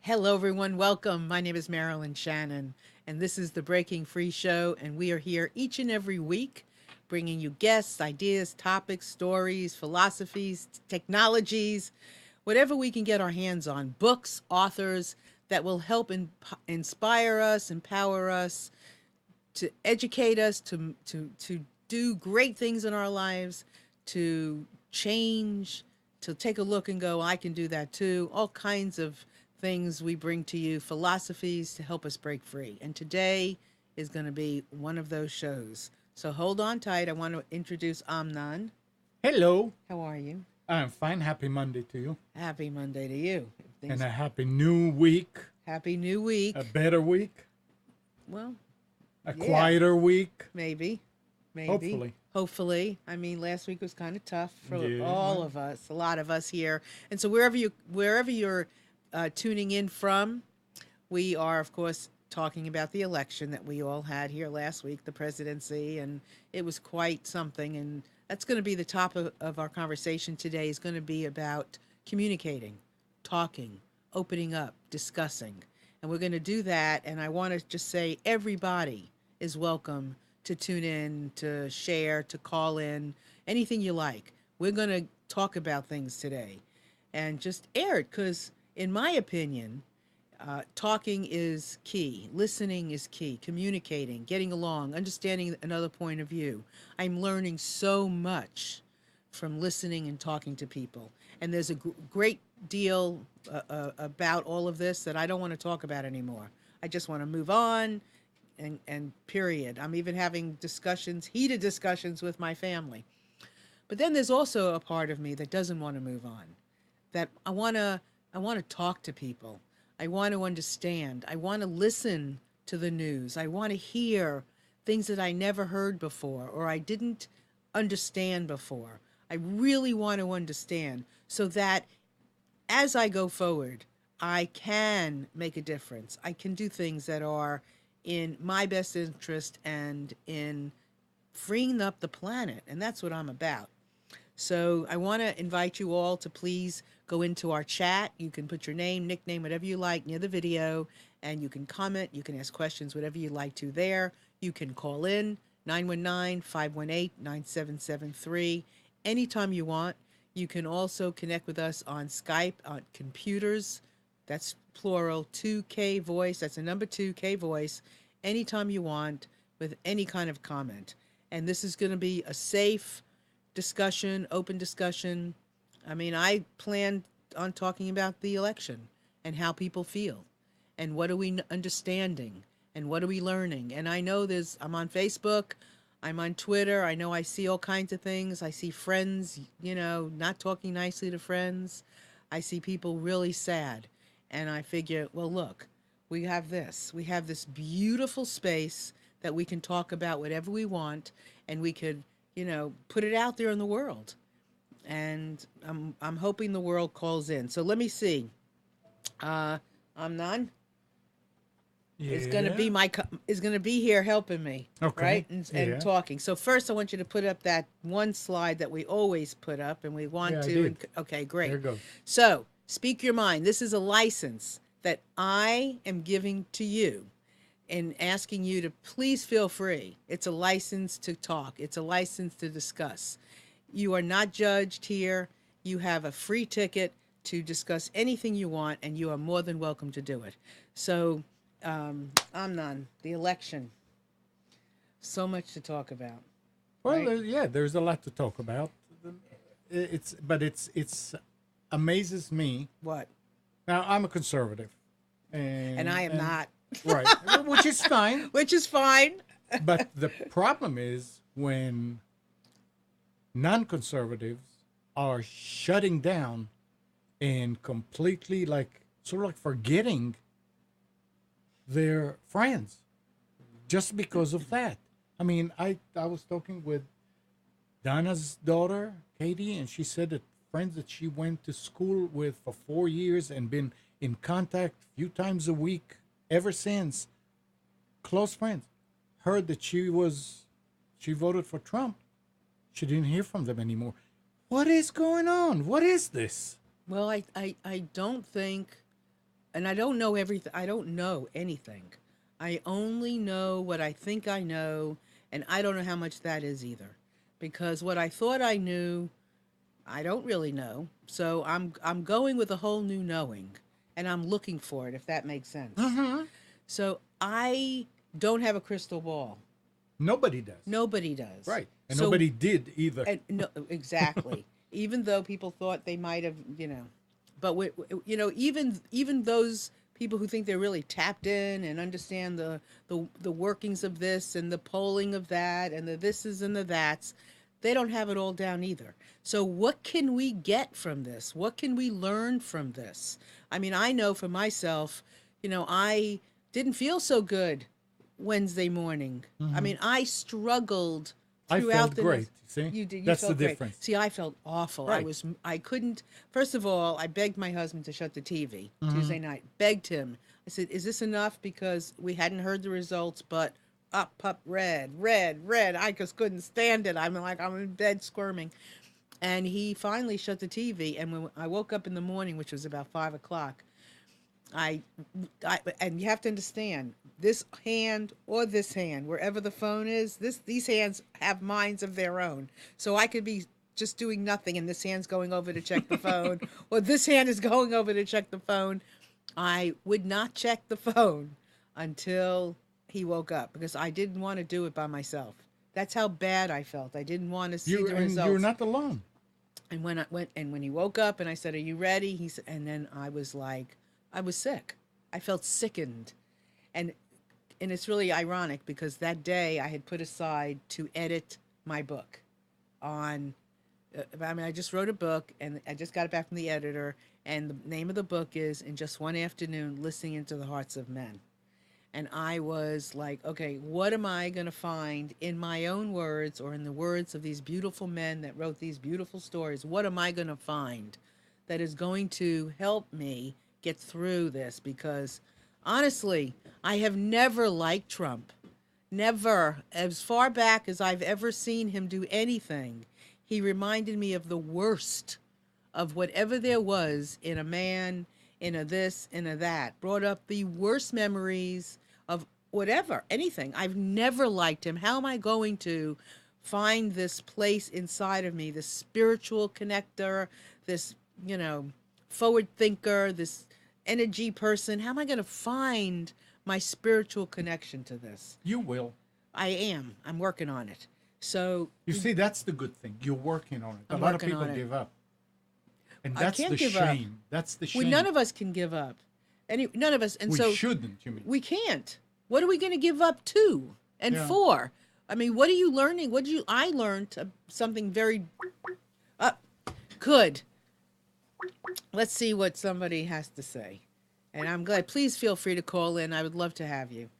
Hello, everyone. Welcome. My name is Marilyn Shannon, and this is the Breaking Free Show. And we are here each and every week bringing you guests, ideas, topics, stories, philosophies, technologies, whatever we can get our hands on, books, authors that will help inspire us, empower us, to educate us, to do great things in our lives, to change, to take a look and go, I can do that too. All kinds of things we bring to you, philosophies to help us break free. And today is going to be one of those shows. So hold on tight. I want to introduce Amnon. Hello. How are you? I'm fine. Happy Monday to you. Happy Monday to you. And a happy new week. Happy new week. A better week. Well, a quieter week. Maybe. Hopefully. I mean, last week was kind of tough for all of us, a lot of us here. And so wherever you're tuning in from, we are, of course, talking about the election that we all had here last week, the presidency, and it was quite something. And that's going to be the top of our conversation today, is going to be about communicating, talking, opening up, discussing. And we're going to do that. And I want to just say everybody is welcome to tune in, to share, to call in, anything you like. We're going to talk about things today and just air it because, in my opinion, talking is key. Listening is key. Communicating, getting along, understanding another point of view. I'm learning so much from listening and talking to people. And there's a great deal about all of this that I don't want to talk about anymore. I just want to move on and period. I'm even having discussions, heated discussions with my family. But then there's also a part of me that doesn't want to move on, that I want to talk to people. I want to understand. I want to listen to the news. I want to hear things that I never heard before or I didn't understand before. I really want to understand so that as I go forward, I can make a difference. I can do things that are in my best interest and in freeing up the planet. And that's what I'm about. So I want to invite you all to please go into our chat. You can put your name, nickname, whatever you like near the video, and you can comment. You can ask questions, whatever you like to there. You can call in 919-518-9773 anytime you want. You can also connect with us on Skype, on computers. That's plural, 2K Voice. That's a number 2K Voice. Anytime you want with any kind of comment. And this is going to be a safe discussion, open discussion. I mean, I plan on talking about the election and how people feel and what are we understanding and what are we learning. And I know I'm on Facebook, I'm on Twitter. I know I see all kinds of things. I see friends, not talking nicely to friends. I see people really sad. And I figure, well, look, we have this beautiful space that we can talk about whatever we want, and we could, put it out there in the world. And I'm hoping the world calls in. So let me see. Amnon is going to be here helping me, right? And talking. So first, I want you to put up that one slide that we always put up, and we want to. Okay, great. There you go. So speak your mind. This is a license that I am giving to you and asking you to please feel free. It's a license to talk. It's a license to discuss. You are not judged here. You have a free ticket to discuss anything you want, and you are more than welcome to do it. So, Amnon, the election. So much to talk about. Well, right? there's a lot to talk about. It's amazes me. What? Now, I'm a conservative. And I am not. Right. Which is fine. But the problem is when non-conservatives are shutting down and completely sort of forgetting their friends just because of that. I mean, I was talking with Donna's daughter, Katie, and she said that friends that she went to school with for 4 years and been in contact a few times a week ever since, close friends, heard that she voted for Trump. She didn't hear from them anymore. What is going on? What is this? Well, I don't think and I don't know everything. I don't know anything. I only know what I think I know, and I don't know how much that is either. Because what I thought I knew, I don't really know. So I'm going with a whole new knowing, and I'm looking for it, if that makes sense. Mm-hmm. So I don't have a crystal ball. Nobody does. Nobody does. Right. And So, nobody did either. and no, exactly. Even though people thought they might have, but even those people who think they're really tapped in and understand the workings of this and the polling of that and the thises and the that's, they don't have it all down either. So what can we get from this? What can we learn from this? I mean, I know for myself, I didn't feel so good Wednesday morning. I mean, I struggled I throughout felt the great. See? You did. You That's felt the great. difference. See, I felt awful. Right. I couldn't. First of all, I begged my husband to shut the TV Tuesday night. Begged him. I said, "Is this enough?" Because we hadn't heard the results, but up, red, red, red. I just couldn't stand it. I'm in bed squirming. And he finally shut the TV. And when I woke up in the morning, which was about 5 o'clock, and you have to understand, this hand or this hand, wherever the phone is, these hands have minds of their own. So I could be just doing nothing, and this hand's going over to check the phone, or this hand is going over to check the phone. I would not check the phone until he woke up, because I didn't want to do it by myself. That's how bad I felt. I didn't want to see the results. You're not alone. And when he woke up and I said, "Are you ready?" He said, and then I was like, I was sick. I felt sickened. And it's really ironic, because that day I had put aside to edit my book on, I just wrote a book, and I just got it back from the editor, and the name of the book is In Just One Afternoon, Listening into the Hearts of Men. And I was like, okay, what am I going to find in my own words, or in the words of these beautiful men that wrote these beautiful stories? What am I going to find that is going to help me get through this? Because honestly, I have never liked Trump. Never. As far back as I've ever seen him do anything, he reminded me of the worst of whatever there was in a man, in a this, in a that. Brought up the worst memories of whatever, anything. I've never liked him. How am I going to find this place inside of me, this spiritual connector, this, forward thinker, this energy person? How am I going to find my spiritual connection to this? You will. I am. I'm working on it. So you see, that's the good thing. You're working on it. A lot of people give up. And that's the shame. That's the shame. Well, none of us can give up. None of us. And we so shouldn't, you mean? We can't. What are we going to give up to and for? I mean, what are you learning? I learned something very good. Let's see what somebody has to say. And I'm glad. Please feel free to call in. I would love to have you.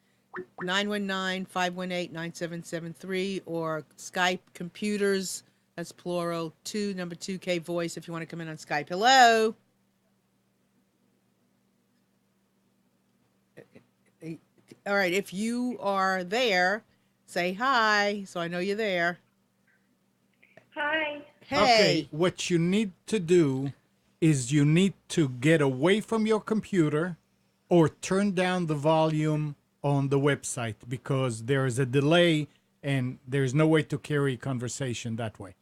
919-518-9773 or Skype computers. That's plural. 2K voice if you want to come in on Skype. Hello. All right. If you are there, say hi, so I know you're there. Hi. Hey. Okay. What you need to do is you need to get away from your computer or turn down the volume on the website, because there is a delay and there's no way to carry conversation that way.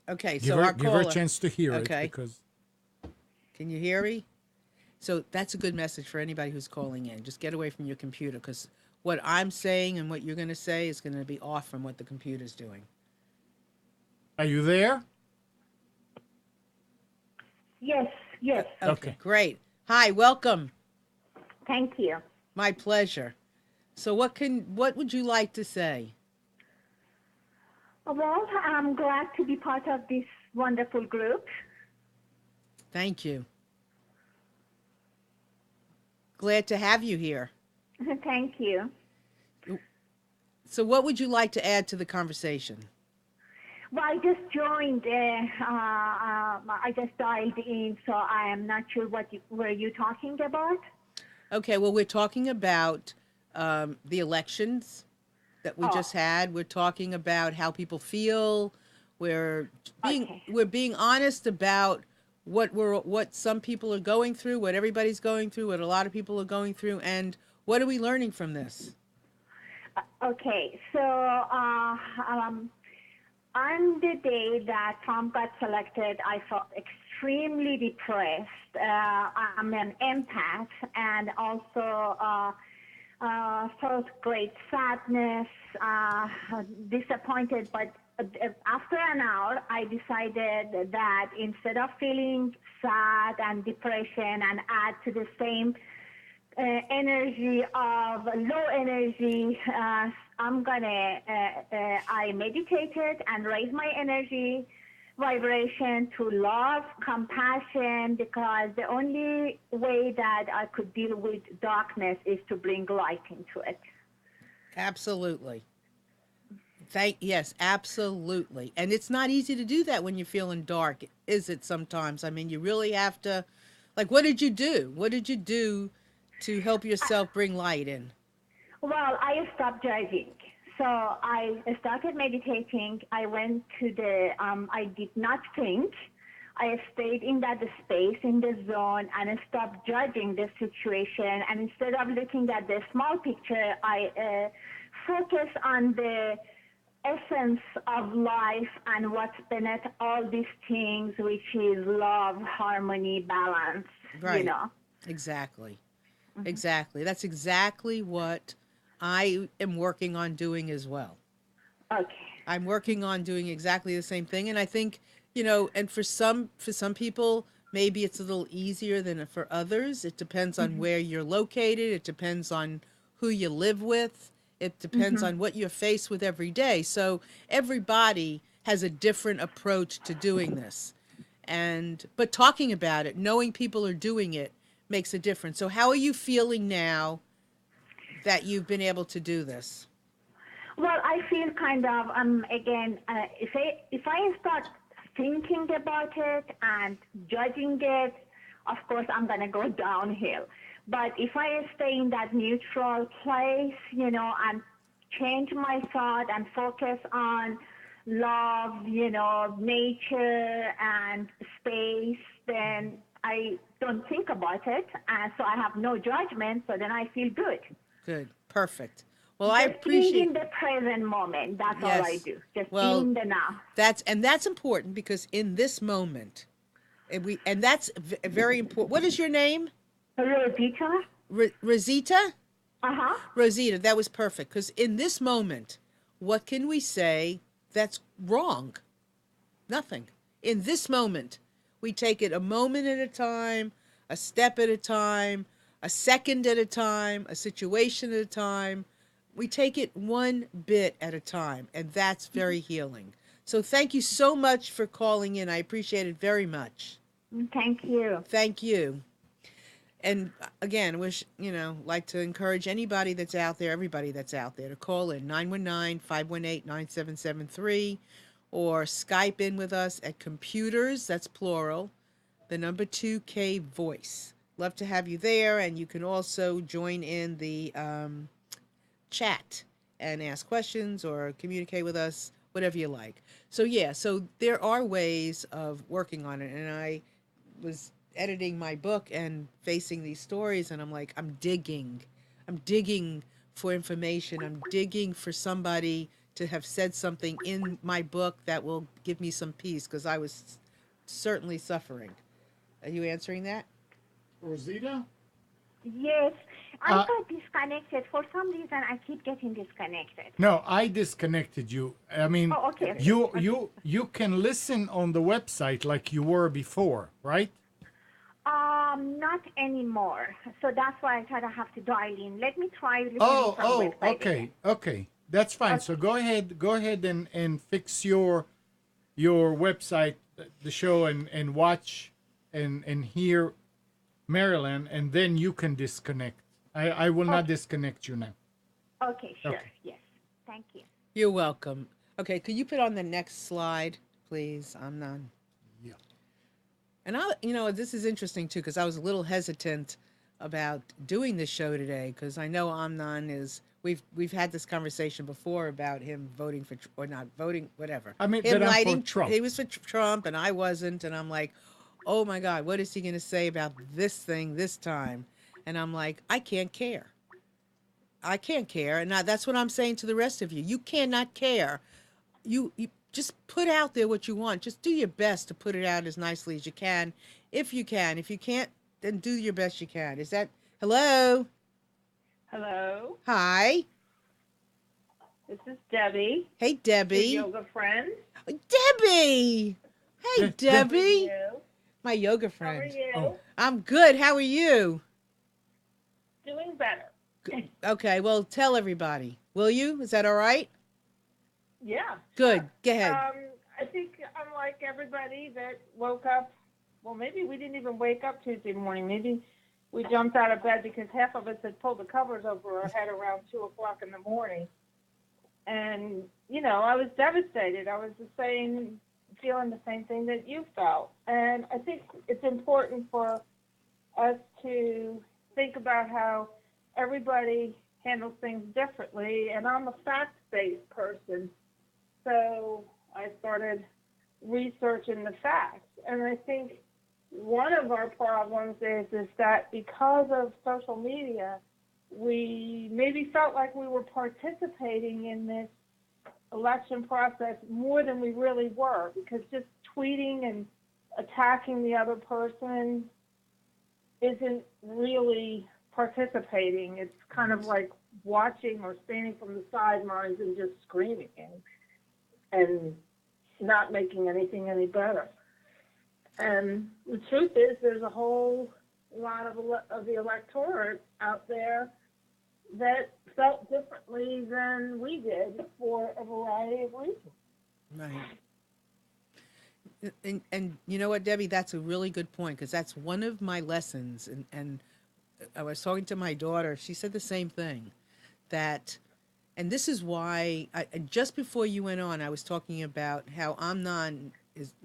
Okay, give her a chance to hear it. Because can you hear me? So that's a good message for anybody who's calling in. Just get away from your computer, because what I'm saying and what you're going to say is going to be off from what the computer's doing. Are you there? Yes. Okay, great. Hi, welcome. Thank you. My pleasure. So what would you like to say? Well, I'm glad to be part of this wonderful group. Thank you. Glad to have you here. Thank you. So what would you like to add to the conversation? Well, I just joined. I just dialed in, so I am not sure what were you talking about. Okay, well, we're talking about the elections that we just had. We're talking about how people feel. We're being honest about what some people are going through, what everybody's going through, what a lot of people are going through, and what are we learning from this? Okay, so on the day that Trump got selected, I felt extremely depressed. I'm an empath, and also felt great sadness, disappointed. But after an hour, I decided that instead of feeling sad and depression and add to the same energy of low energy, I meditated and raised my energy vibration to love, compassion, because the only way that I could deal with darkness is to bring light into it. Absolutely. Yes, absolutely. And it's not easy to do that when you're feeling dark, is it sometimes? I mean, you really have to, like, what did you do? What did you do to help yourself bring light in? Well, I stopped judging. So I started meditating. I went to I did not think. I stayed in that space, in the zone, and stopped judging the situation. And instead of looking at the small picture, I focused on the essence of life and what's beneath all these things, which is love, harmony, balance, Right. you know. Exactly. Mm-hmm. Exactly. That's exactly what I am working on doing as well. Okay. I'm working on doing exactly the same thing. And I think, and for some people, maybe it's a little easier than for others. It depends on where you're located. It depends on who you live with. It depends on what you're faced with every day. So everybody has a different approach to doing this. But talking about it, knowing people are doing it, makes a difference. So how are you feeling now that you've been able to do this? Well, I feel kind of again, if I start thinking about it and judging it, of course I'm gonna go downhill. But if I stay in that neutral place, and change my thought and focus on love, nature and space, then I don't think about it, and so I have no judgment. So then I feel good. Good, perfect. Well, Just I appreciate being in the present moment. That's all I do. Just being the now. That's important, because in this moment, and that's very important. What is your name? Rosita. Rosita? Uh-huh. Rosita, that was perfect, because in this moment, what can we say that's wrong? Nothing. In this moment, we take it a moment at a time, a step at a time, a second at a time, a situation at a time. We take it one bit at a time, and that's very healing. So thank you so much for calling in. I appreciate it very much. Thank you. Thank you. And again, like to encourage anybody that's out there, everybody that's out there, to call in 919-518-9773 or Skype in with us at computers, that's plural, the number 2K voice. Love to have you there, and you can also join in the chat and ask questions or communicate with us, whatever you like. So there are ways of working on it, and I was editing my book and facing these stories, and I'm like, I'm digging for information. I'm digging for somebody to have said something in my book that will give me some peace, because I was certainly suffering. Are you answering that? Rosita? Yes. I got disconnected. For some reason, I keep getting disconnected. No, I disconnected you. I mean, okay. You can listen on the website like you were before, right? Not anymore. So that's why I thought I have to dial in. Let me try listening from website again. Okay. That's fine. Okay. So go ahead and fix your website, the show, and watch and hear Marilyn, and then you can disconnect. I will not disconnect you now. Okay, sure. Okay. Yes. Thank you. You're welcome. Okay, could you put on the next slide, please? I'm none. Yeah. And this is interesting too, because I was a little hesitant about doing this show today, because I know Amnon is. We've had this conversation before about him voting for or not voting, whatever. I mean, him that lighting I'm for Trump. He was for Trump, and I wasn't, and I'm like, oh my God, what is he going to say about this thing this time? And I'm like, I can't care. I can't care. And that's what I'm saying to the rest of you. You cannot care. You just put out there what you want. Just do your best to put it out as nicely as you can. If you can. If you can't, then do your best you can. Is that, hello? Hello, Hi. this is Debbie, Hey, your Debbie. yoga friend. Debbie. Hey, De- How are Debbie. you? My yoga How are friend. you? Oh, I'm good. How are you? Doing better. Okay, well, tell everybody. Will you? Is that all right? Yeah, Good. sure. Go ahead. I think I'm like everybody that woke up. Well, maybe we didn't even wake up Tuesday morning. Maybe we jumped out of bed because half of us had pulled the covers over our head around 2 o'clock in the morning. And, I was devastated. I was feeling the same thing that you felt. And I think it's important for us to think about how everybody handles things differently. And I'm a fact-based person, so I started researching the facts. And I think one of our problems is that because of social media, we maybe felt like we were participating in this election process more than we really were, because just tweeting and attacking the other person isn't really participating. It's kind of like watching or standing from the sidelines and just screaming and not making anything any better. And the truth is, there's a whole lot of the electorate out there that felt differently than we did for a variety of reasons. Right. And you know what, Debbie, that's a really good point, because that's one of my lessons. And I was talking to my daughter. She said the same thing, that, and this is why just before you went on, I was talking about how Amnon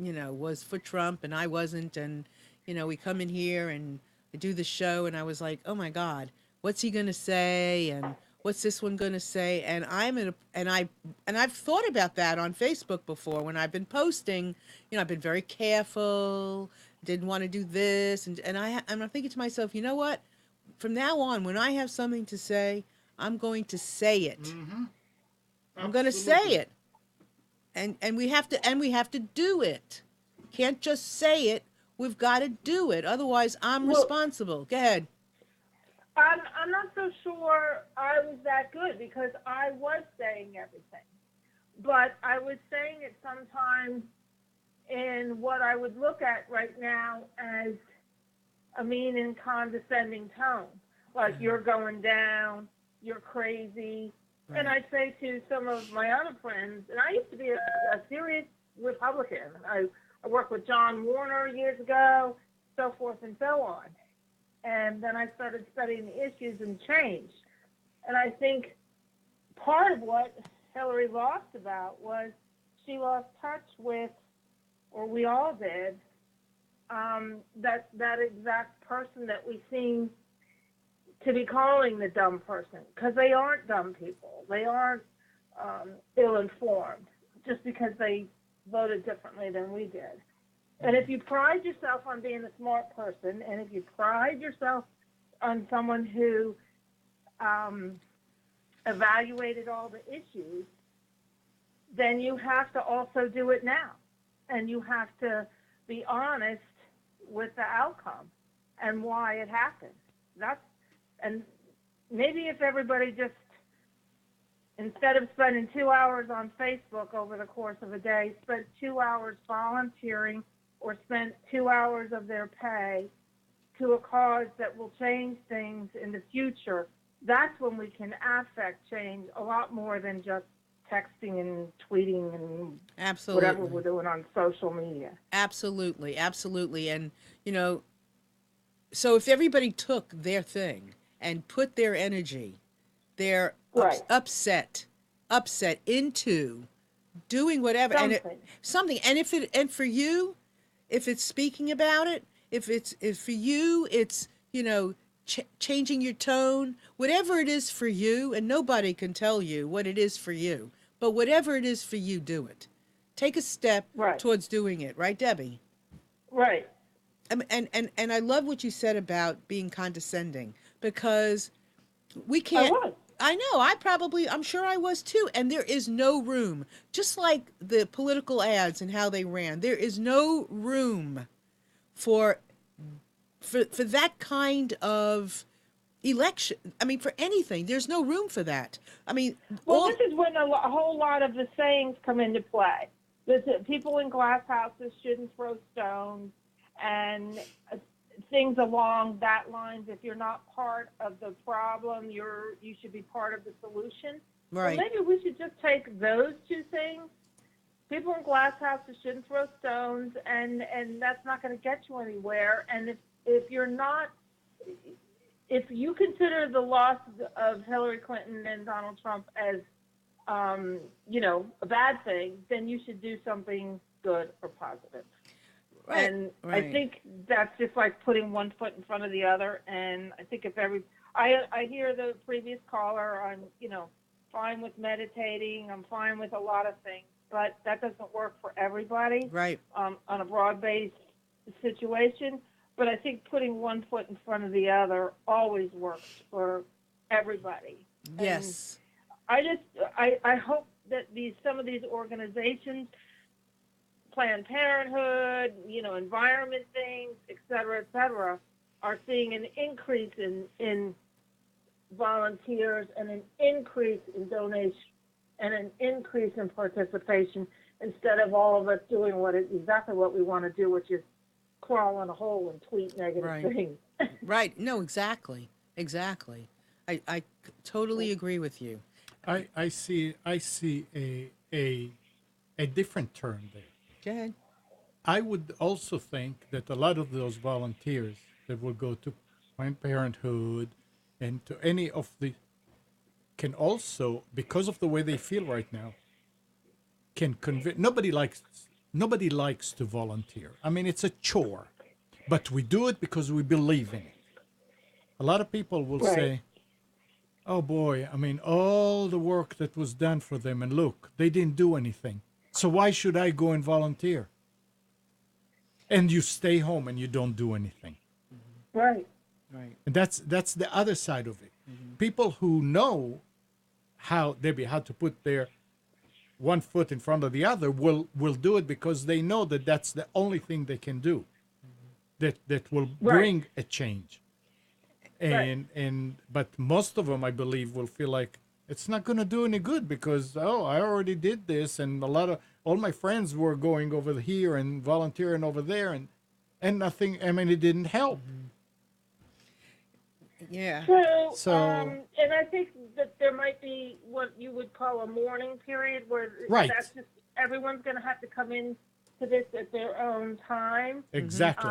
was for Trump and I wasn't. And, we come in here and I do the show and I was like, oh my God, what's he going to say? And what's this one going to say? And I've thought about that on Facebook before when I've been posting. I've been very careful, didn't want to do this. And I'm thinking to myself, you know what? From now on, when I have something to say, I'm going to say it. mm-hmm. I'm going to say it. And we have to do it. Can't just say it. We've got to do it. Otherwise, I'm responsible. Go ahead. I'm not so sure I was that good, because I was saying everything. But I was saying it sometimes in what I would look at right now as a mean and condescending tone. Like, you're going down, you're crazy. Right. And I'd say to some of my other friends, and I used to be a serious Republican. I worked with John Warner years ago, so forth and so on. And then I started studying the issues and changed. And I think part of what Hillary lost about was she lost touch with, or we all did, that exact person that we seem to be calling the dumb person, because they aren't dumb people. They aren't ill-informed just because they voted differently than we did. And if you pride yourself on being a smart person, and if you pride yourself on someone who evaluated all the issues, then you have to also do it now. And you have to be honest with the outcome and why it happened. And maybe if everybody just, instead of spending 2 hours on Facebook over the course of a day, spent 2 hours volunteering or spent 2 hours of their pay to a cause that will change things in the future, that's when we can affect change a lot more than just texting and tweeting and Absolutely. whatever we're doing on social media. Absolutely, absolutely. And, so if everybody took their thing and put their energy, their Right. upset into doing whatever, Something. and for you, if it's speaking about it, if for you, it's, changing your tone, whatever it is for you, and nobody can tell you what it is for you, but whatever it is for you, do it. Take a step Right. towards doing it. Right, Debbie? Right. And I love what you said about being condescending, because we I can't. was. I know. I'm sure I was too. And there is no room, just like the political ads and how they ran. There is no room for that kind of election. I mean, for anything, there's no room for that. I mean, Well, this is when a whole lot of the sayings come into play. People in glass houses shouldn't throw stones, and things along that lines. If you're not part of the problem, you should be part of the solution. right. Well, maybe we should just take those two things. People in glass houses shouldn't throw stones, and that's not going to get you anywhere. And if you're not, if you consider the loss of Hillary Clinton and Donald Trump as a bad thing, then you should do something good or positive. Right. And right. I think that's just like putting one foot in front of the other. And I think I hear the previous caller, I'm, fine with meditating. I'm fine with a lot of things, but that doesn't work for everybody. Right. On a broad-based situation. But I think putting one foot in front of the other always works for everybody. Yes. And I hope that some of these organizations, Planned Parenthood, environment things, et cetera, are seeing an increase in volunteers and an increase in donation and an increase in participation, instead of all of us doing exactly what we want to do, which is crawl in a hole and tweet negative Right. things. Right. No, exactly. I totally agree with you. I see a different turn there. Go ahead. I would also think that a lot of those volunteers that will go to Planned Parenthood and to any of the can also, because of the way they feel right now, can convince. Nobody likes to volunteer. I mean, it's a chore, but we do it because we believe in it. A lot of people will Right. say, "Oh boy, I mean, all the work that was done for them, and look, they didn't do anything. So why should I go and volunteer?" And you stay home and you don't do anything. Right. Right. And that's the other side of it. People who know how to put their one foot in front of the other will do it because they know that that's the only thing they can do that will bring a change. But most of them, I believe, will feel like it's not going to do any good because I already did this, and all my friends were going over here and volunteering over there, and nothing. I mean, it didn't help. Yeah. So, and I think that there might be what you would call a mourning period where Right. that's just everyone's going to have to come in to this at their own time. Exactly.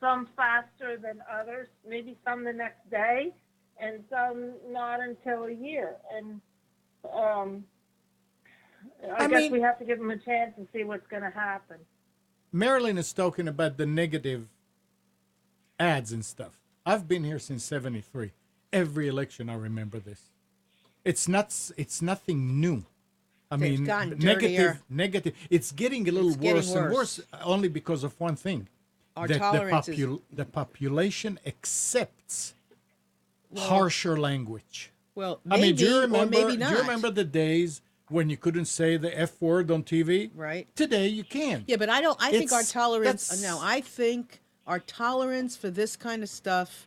Some faster than others, maybe some the next day, and some not until a year. And I guess we have to give them a chance and see what's going to happen. Marilyn is talking about the negative ads and stuff. I've been here since '73. Every election, I remember this. It's nothing new. I mean, gotten dirtier. negative. It's getting a little worse and worse, only because of one thing. Our That tolerance the population accepts harsher language. well, I mean, do you maybe or remember? maybe not. Do you remember the days when you couldn't say the F word on TV? Right. Today you can. Yeah, but I think our tolerance. that's- No, I think our tolerance for this kind of stuff.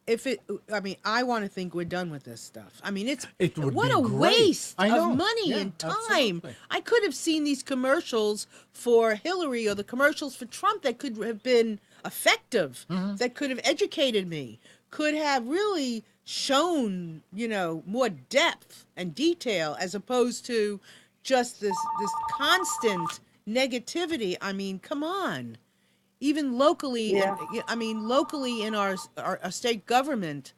I want to think we're done with this stuff. I mean, It would what be a great. waste I know. of money Yeah, and time. absolutely. I could have seen these commercials for Hillary or the commercials for Trump that could have been effective, that could have educated me, could have really shown, more depth and detail as opposed to just this constant negativity. I mean, come on. Even locally, locally in our state government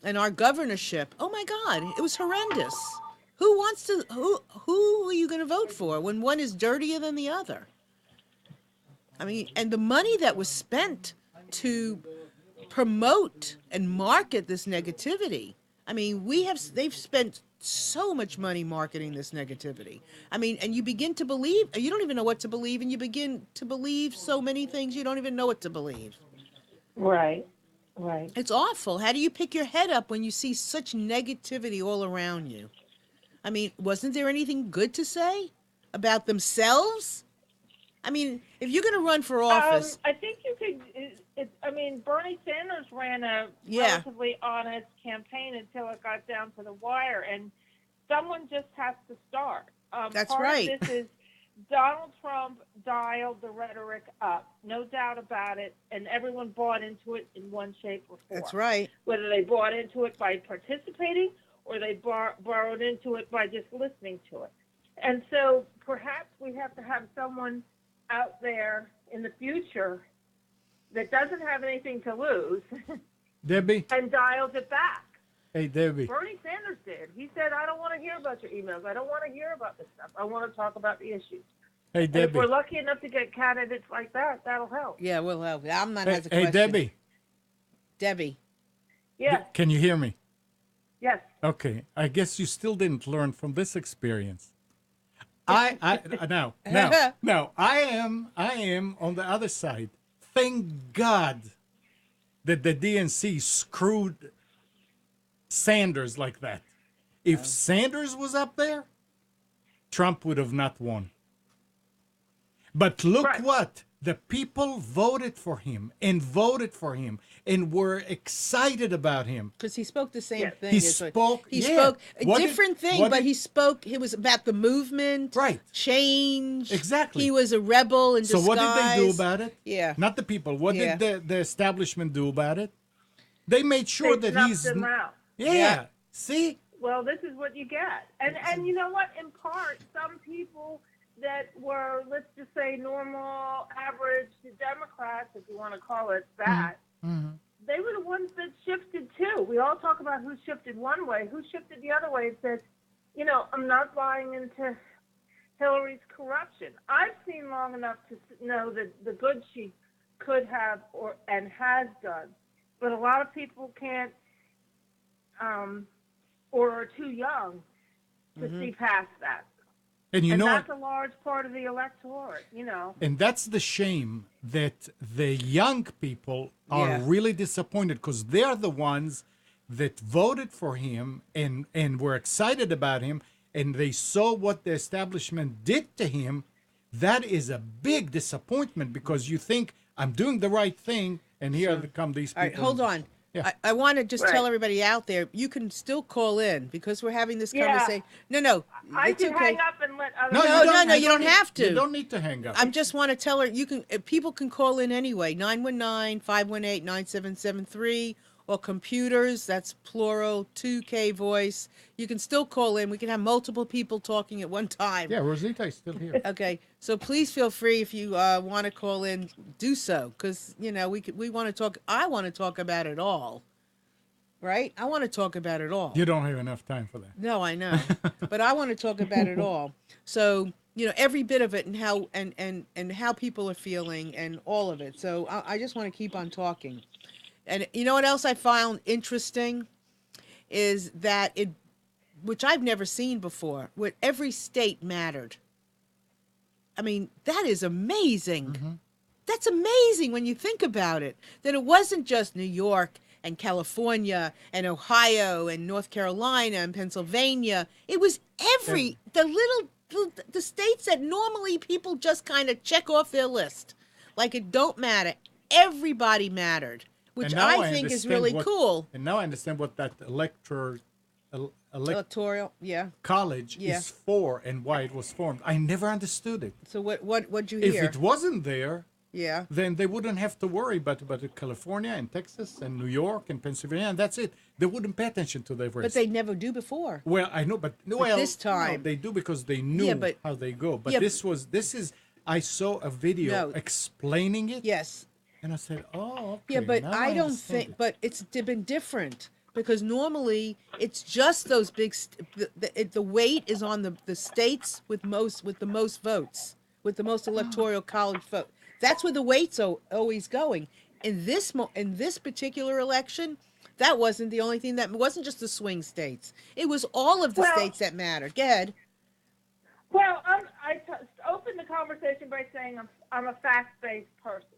and our governorship, oh my God, it was horrendous. Who are you going to vote for when one is dirtier than the other? I mean, and the money that was spent to promote and market this negativity. I mean, they've spent so much money marketing this negativity. I mean, and you begin to believe, you don't even know what to believe, and you begin to believe so many things you don't even know what to believe. Right. Right. It's awful. How do you pick your head up when you see such negativity all around you? I mean, wasn't there anything good to say about themselves? I mean, if you're going to run for office, I think you could. I mean, Bernie Sanders ran a Yeah. relatively honest campaign until it got down to the wire, and someone just has to start. That's part right. Of this is Donald Trump dialed the rhetoric up, no doubt about it, and everyone bought into it in one shape or form. That's right. Whether they bought into it by participating or they borrowed into it by just listening to it. And so perhaps we have to have someone out there in the future that doesn't have anything to lose Debbie? and dials it back. Hey, Debbie. Bernie Sanders did. He said, I don't want to hear about your emails. I don't want to hear about this stuff. I want to talk about the issues. Hey, And if Debbie. we're lucky enough to get candidates like that, that'll help. Yeah, we'll help. I'm not Hey, has a question. hey, Debbie. Debbie. Yes, Can you hear me? yes. Okay. I guess you still didn't learn from this experience. No, I am on the other side. Thank God that the DNC screwed Sanders like that. If Sanders was up there, Trump would have not won. But look Right. what? The people voted for him and were excited about him. Because he spoke the same Yes. thing. He as what- spoke- He yeah. spoke a What did- different thing, what but did- he spoke. It was about the movement, Right. change. Exactly. He was a rebel in So disguise. what did they do about it? Yeah. Not the people. What Yeah. did the establishment do about it? They made sure They that snuffed he's him out. yeah. Yeah. See? Well, this is what you get. And you know what? In part, some people that were, let's just say, normal, average Democrats, if you want to call it that, they were the ones that shifted too. We all talk about who shifted one way, who shifted the other way. It says, you know, I'm not buying into Hillary's corruption. I've seen long enough to know that the good she could have and has done, but a lot of people can't or are too young to see past that. And you And know that's a large part of the electorate, you know. and that's the shame that the young people are Yeah. really disappointed because they're the ones that voted for him and were excited about him and they saw what the establishment did to him. That is a big disappointment because you think I'm doing the right thing and here come these people. All right, hold on. Yeah. I want to just Right. tell everybody out there, you can still call in because we're having this Yeah. conversation. No, I it's can okay. hang up and let others. No, No, you don't have to. You don't need to hang up. I just want to tell her you can. People can call in anyway. 919-518-9773 or computers. That's plural 2K voice. You can still call in. We can have multiple people talking at one time. Yeah, Rosita is still here. Okay, so please feel free if you want to call in, do so, because we want to talk. I want to talk about it all, right? I want to talk about it all. You don't have enough time for that. No, I know, but I want to talk about it all. So every bit of it and how and how people are feeling and all of it. So I just want to keep on talking. And you know what else I found interesting is that which I've never seen before, where every state mattered. I mean, that is amazing. That's amazing when you think about it. That it wasn't just New York and California and Ohio and North Carolina and Pennsylvania. It was the states that normally people just kind of check off their list. Like it don't matter. Everybody mattered, which And now I think is really cool. And now I understand what that Electoral, yeah. college Yeah. is for and why it was formed. I never understood it. So what'd you If hear? it wasn't there, Yeah. then they wouldn't have to worry about California and Texas and New York and Pennsylvania, and that's it. They wouldn't pay attention to the race. But they never do before. Well, I know, but this time- they do because they knew Yeah, but- how they go. But Yeah, I saw a video No. explaining it, Yes. and I said, oh, okay. Yeah, but now I don't understand think. it. But it's been different because normally it's just those big. The weight is on the states with the most votes, with the most electoral college vote. That's where the weight's always going. In this particular election, that wasn't the only thing that wasn't just the swing states. It was all of the states that mattered. Go ahead. Well, I opened the conversation by saying I'm a fact-based person.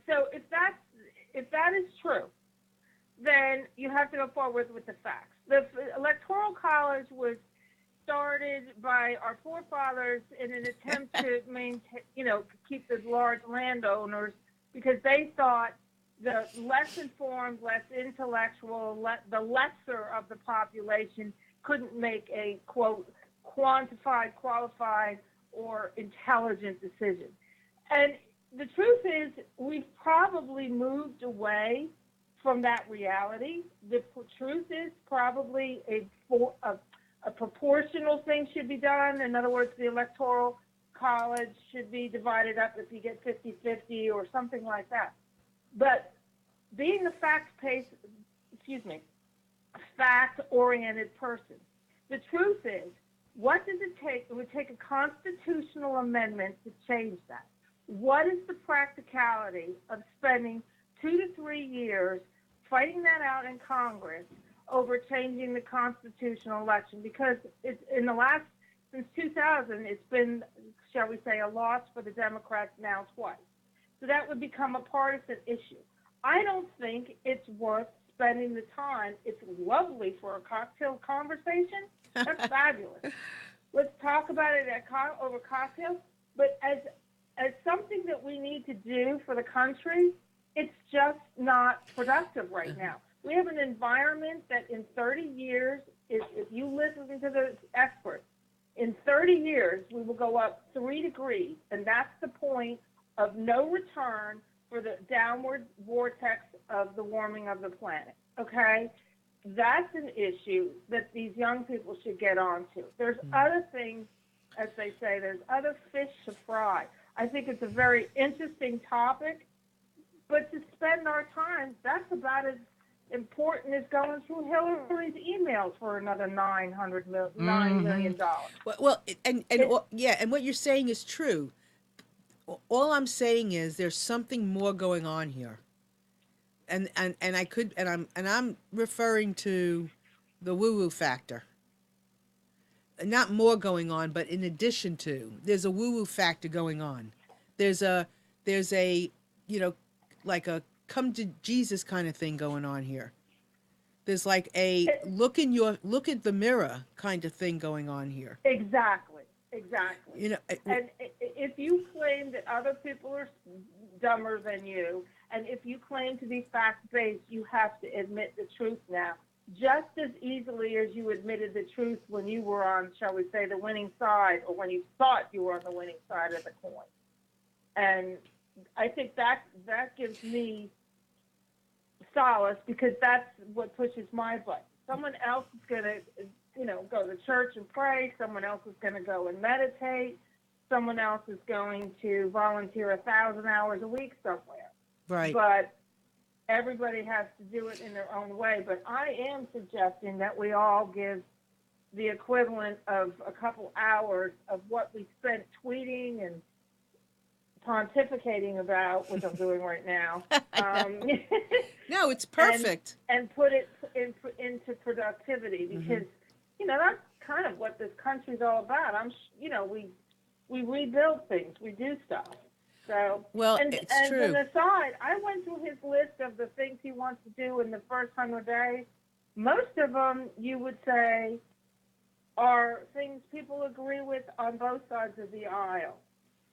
So if that is true, then you have to go forward with the facts. The Electoral College was started by our forefathers in an attempt to maintain, keep the large landowners, because they thought the less informed, less intellectual, the lesser of the population couldn't make a, quote, quantified, qualified, or intelligent decision. And the truth is, we've probably moved away from that reality. The truth is probably a proportional thing should be done. In other words, the Electoral College should be divided up if you get 50-50 or something like that. But being a fact-oriented person, the truth is, what does it take? It would take a constitutional amendment to change that. What is the practicality of spending 2 to 3 years fighting that out in Congress over changing the constitutional election? Because it's since 2000, it's been, shall we say, a loss for the Democrats now twice. So that would become a partisan issue. I don't think it's worth spending the time. It's lovely for a cocktail conversation. That's fabulous. Let's talk about it over cocktails. But as something that we need to do for the country, it's just not productive right now. We have an environment that in 30 years, if you listen to the experts, in 30 years, we will go up 3 degrees, and that's the point of no return for the downward vortex of the warming of the planet, okay? That's an issue that these young people should get onto. There's other things, as they say, there's other fish to fry. I think it's a very interesting topic, but to spend our time, that's about as important as going through Hillary's emails for another $9 million. Well, and what you're saying is true. All I'm saying is there's something more going on here, and I'm referring to the woo-woo factor. Not more going on, but in addition to, there's a woo-woo factor going on. There's a like a come to Jesus kind of thing going on here. There's like a look at the mirror kind of thing going on here. Exactly. And if you claim that other people are dumber than you, and if you claim to be fact-based, you have to admit the truth now, just as easily as you admitted the truth when you were on, shall we say, the winning side, or when you thought you were on the winning side of the coin. And I think that gives me solace, because that's what pushes my button. Someone else is going to, go to church and pray. Someone else is going to go and meditate. Someone else is going to volunteer 1,000 hours a week somewhere. Right. But everybody has to do it in their own way. But I am suggesting that we all give the equivalent of a couple hours of what we spent tweeting and pontificating about, which I'm doing right now. No, it's perfect. And put it into productivity, because that's kind of what this country's all about. We rebuild things, we do stuff. So it's true. And aside, I went through his list of the things he wants to do in the first 100 days. Most of them, you would say, are things people agree with on both sides of the aisle.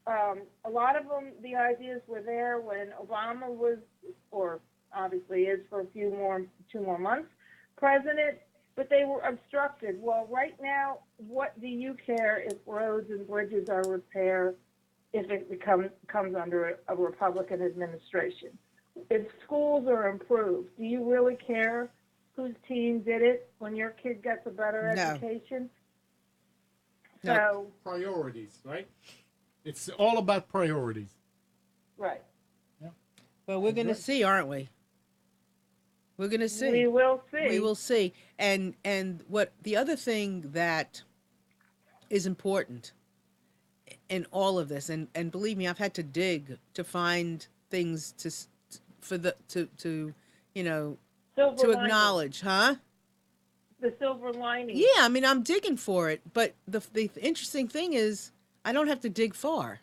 A lot of them, the ideas were there when Obama was, or obviously is for 2 more months, president, but they were obstructed. Well, right now, what do you care if roads and bridges are repaired if it comes under a Republican administration? If schools are improved, do you really care whose team did it when your kid gets a better education? No. So Priorities, right? It's all about priorities. Right. Yeah. Well, we're going to see, aren't we? We're going to see. We will see. We will see. And what the other thing that is important in all of this, and believe me, I've had to dig to find things to silver to lining. acknowledge, huh? The silver lining. Yeah, I mean, I'm digging for it, but the interesting thing is I don't have to dig far,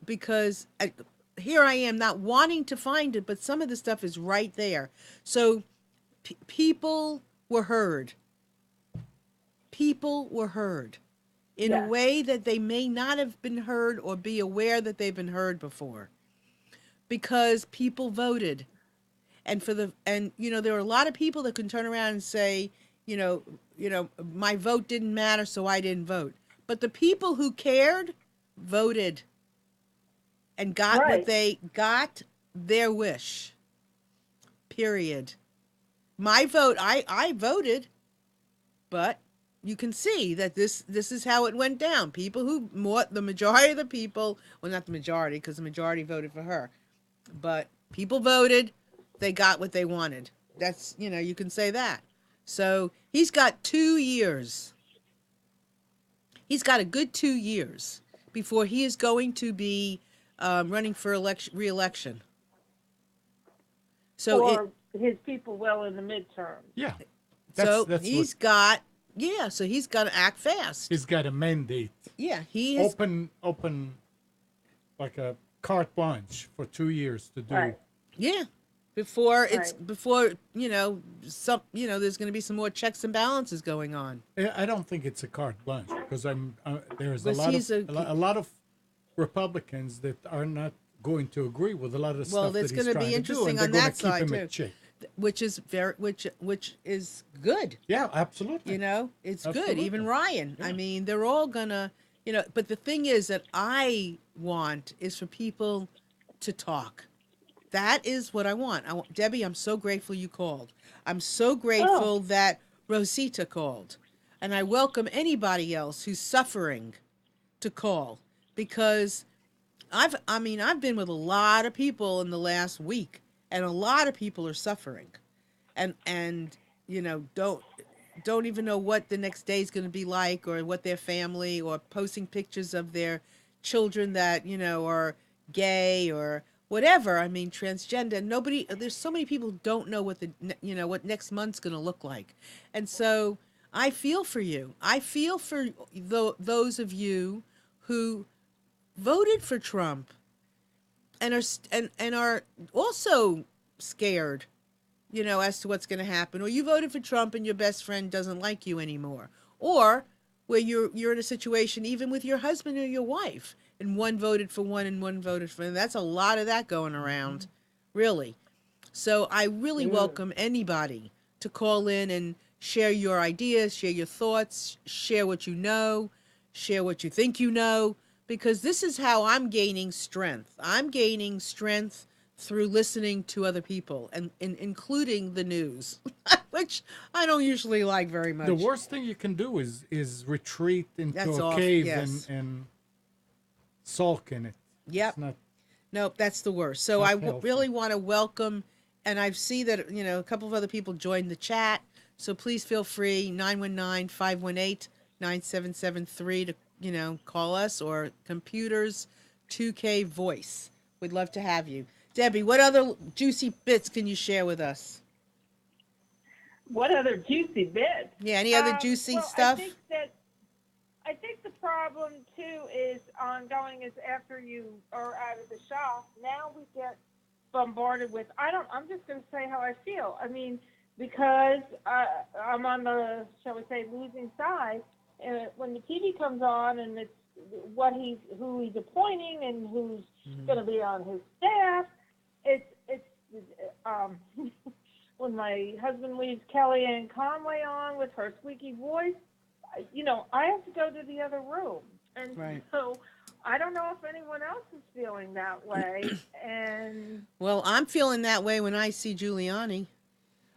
because here I am not wanting to find it, but some of the stuff is right there. So people were heard. People were heard in a way that they may not have been heard or be aware that they've been heard before, because people voted. And there are a lot of people that can turn around and say, my vote didn't matter, so I didn't vote. But the people who cared voted and got what they got, their wish. Period. My vote, I voted, but you can see that this is how it went down. The majority of the people, well, not the majority, because the majority voted for her, but people voted. They got what they wanted. That's, you can say that. So he's got 2 years. He's got a good 2 years before he is going to be running for re-election. So his people will in the midterm. Yeah. So he's got to act fast. He's got a mandate. Yeah, he is open like a carte blanche for 2 years to do. Right. Yeah. Before there's going to be some more checks and balances going on. I don't think it's a carte blanche, because there's a lot of Republicans that are not going to agree with a lot of the stuff that he's trying to do. Well, it's going to be interesting on that side too, which is good. Yeah, absolutely. It's absolutely. good. Even Ryan. Yeah. I mean, they're all gonna, But the thing is that I want is for people to talk. That is what I want. Debbie, I'm so grateful you called. I'm so grateful that Rosita called. And I welcome anybody else who's suffering to call, because I've been with a lot of people in the last week, and a lot of people are suffering and don't even know what the next day is going to be like, or what their family, or posting pictures of their children that, are gay or whatever. I mean, transgender. There's so many people who don't know what what next month's going to look like. And so I feel for you. I feel for those of you who voted for Trump and are also scared, as to what's going to happen. Or you voted for Trump and your best friend doesn't like you anymore. Or where you're in a situation even with your husband or your wife, and one voted for one and one voted for another. That's a lot of that going around, really. So I really welcome anybody to call in and share your ideas, share your thoughts, share what you know, share what you think you know, because this is how I'm gaining strength. I'm gaining strength through listening to other people, and including the news, which I don't usually like very much. The worst thing you can do is retreat into a cave and sulk in it. Yep. Nope, that's the worst. So I really want to welcome, and I see that, a couple of other people joined the chat. So please feel free, 919-518-9773 to, call us, or computers 2K voice. We'd love to have you. Debbie, what other juicy bits can you share with us? What other juicy bits? Yeah, any other juicy stuff? I think the problem too is ongoing is after you are out of the shop, now we get bombarded with, I'm just going to say how I feel. I mean, because I'm on the, shall we say, losing side, and when the TV comes on and it's who he's appointing and who's going to be on his staff, it's when my husband leaves Kellyanne Conway on with her squeaky voice, I have to go to the other room. And so I don't know if anyone else is feeling that way. And well, I'm feeling that way when I see Giuliani.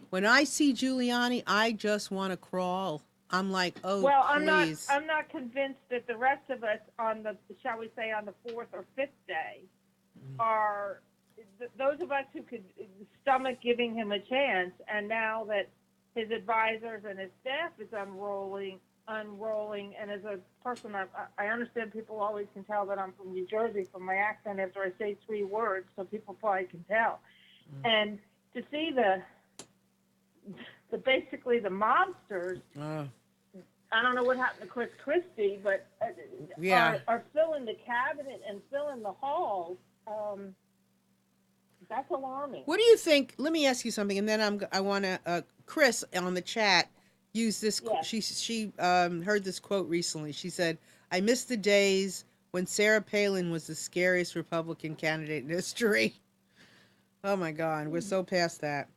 When I see Giuliani, I just want to crawl. I'm like, oh, well, please. I'm not convinced that the rest of us on the, shall we say, on the fourth or fifth day are those of us who could stomach giving him a chance. And now that his advisors and his staff is unrolling, and as a person, I understand people always can tell that I'm from New Jersey from my accent after I say 3 words, so people probably can tell. And to see basically the mobsters. I don't know what happened to Chris Christie, but are filling the cabinet and filling the halls. That's alarming. What do you think? Let me ask you something, and then I want to. Chris on the chat used this. Yes. She heard this quote recently. She said, "I miss the days when Sarah Palin was the scariest Republican candidate in history." Oh my God, we're so past that.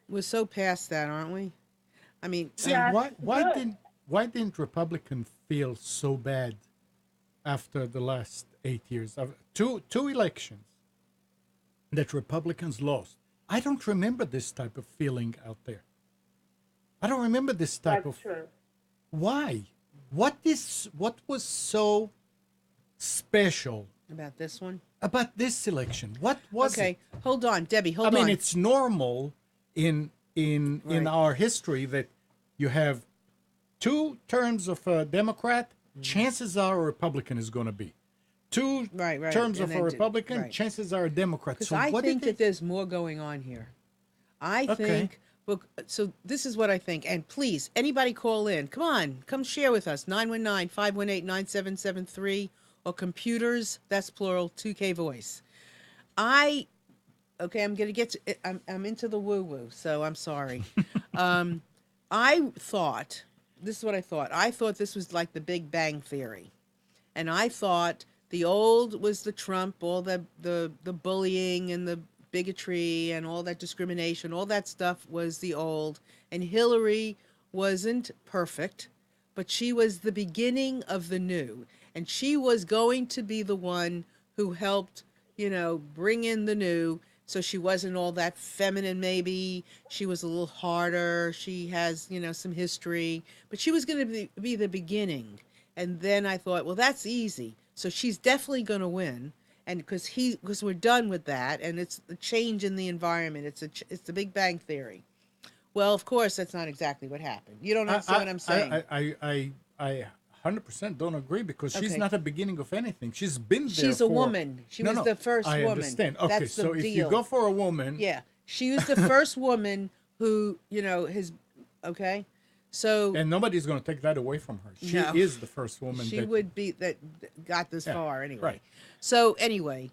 We're so past that, aren't we? I mean, see, why didn't Republicans feel so bad after the last 8 years of two elections that Republicans lost? I don't remember this type of feeling out there. I don't remember this type That's true. Why? What was so special about this one? About this election? What was it? Okay, hold on, Debbie. Hold on. I mean, it's normal in our history that you have 2 terms of a Democrat. Chances are a Republican is going to be 2 terms of a Republican. Chances are a Democrat. So I think that there's more going on here. I think. Well, so this is what I think. And please, anybody call in. Come on, come share with us. 919-518-9773 or computers. That's plural. 2K voice. I'm going to get to it. I'm into the woo-woo, so I'm sorry. I thought, this is what I thought. I thought this was like the Big Bang Theory. And I thought the old was the Trump, all the bullying and the bigotry and all that discrimination, all that stuff was the old. And Hillary wasn't perfect, but she was the beginning of the new. And she was going to be the one who helped, bring in the new. So she wasn't all that feminine, maybe. She was a little harder. She has, some history. But she was going to be the beginning. And then I thought, well, that's easy. So she's definitely going to win. And because we're done with that, and it's the change in the environment. It's the Big Bang Theory. Well, of course, that's not exactly what happened. You don't understand what I'm saying. I 100% don't agree because she's not the beginning of anything. She's been there. She's a woman. She was the first woman. I understand. Okay, that's so if you go for a woman, she was the first woman who okay. So and nobody's going to take that away from her. She is the first woman. She would be that got this far anyway. Right. So anyway,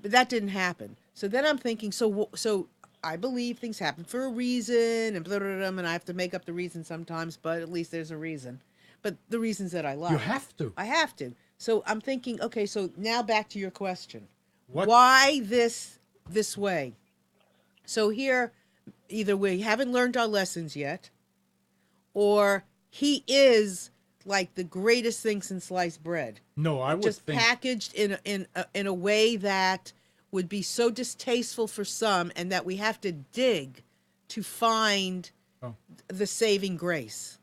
but that didn't happen. So then I'm thinking, so I believe things happen for a reason, and blah, blah, blah, and I have to make up the reason sometimes, but at least there's a reason. But the reasons that I like. You have to. I have to. So I'm thinking, okay, so now back to your question. Why this way? So here, either we haven't learned our lessons yet, or he is like the greatest thing since sliced bread. No, I would just think packaged in a way that would be so distasteful for some, and that we have to dig to find the saving grace.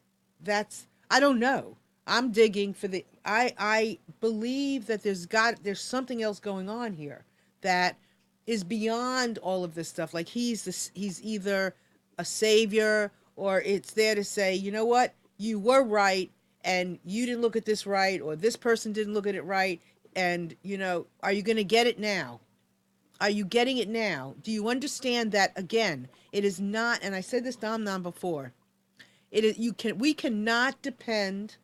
I don't know. I'm digging for I believe that there's something else going on here that is beyond all of this stuff. Like he's either a savior, or it's there to say, you know what, you were right and you didn't look at this right, or this person didn't look at it right, and are you going to get it now? Are you getting it now? Do you understand that, again, it is not, and I said this to Amnon before, we cannot depend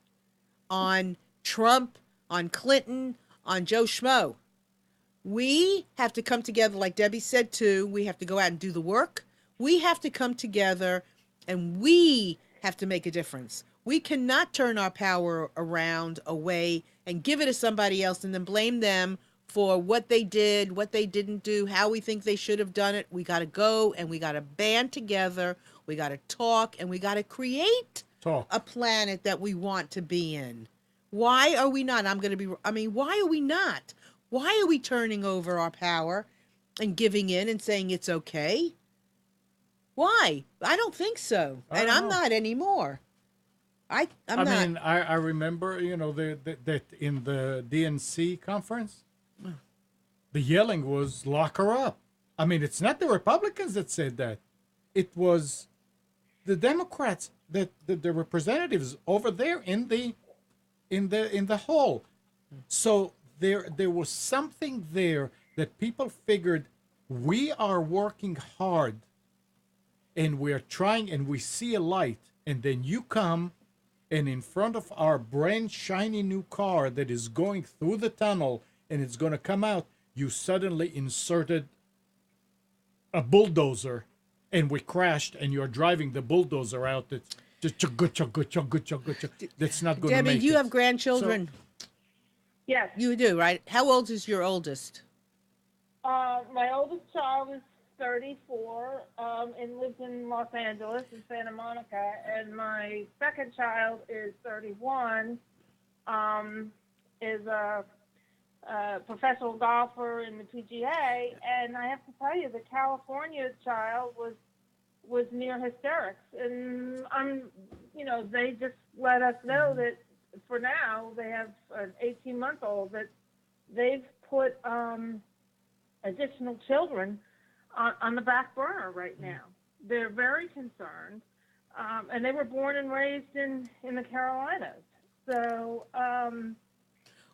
on Trump, on Clinton, on Joe Schmo. We have to come together, like Debbie said too. We have to go out and do the work. We have to come together, and we have to make a difference. We cannot turn our power around, away, and give it to somebody else and then blame them for what they did, what they didn't do, how we think they should have done it. We got to go and we got to band together. We got to talk, and we got to create a planet that we want to be in. Why are we not? Why are we not? Why are we turning over our power and giving in and saying it's okay? Why? I don't think so. And I'm not anymore. I'm not. I mean, I remember, that in the DNC conference, the yelling was lock her up. I mean, it's not the Republicans that said that. It was the Democrats, the representatives over there in the hall. So there was something there that people figured we are working hard and we're trying, and we see a light, and then you come, and in front of our brand shiny new car that is going through the tunnel and it's going to come out, you suddenly inserted a bulldozer, and we crashed, and you're driving the bulldozer out. That's just chugga. That's not going to Debbie, make do you it. have grandchildren? Yes. You do, right? How old is your oldest? My oldest child is 34 and lives in Los Angeles in Santa Monica, and my second child is 31, is a professional golfer in the PGA, and I have to tell you, the California child was near hysterics, and they just let us know that for now they have an 18-month-old that they've put additional children on the back burner right now. They're very concerned, and they were born and raised in the Carolinas. So,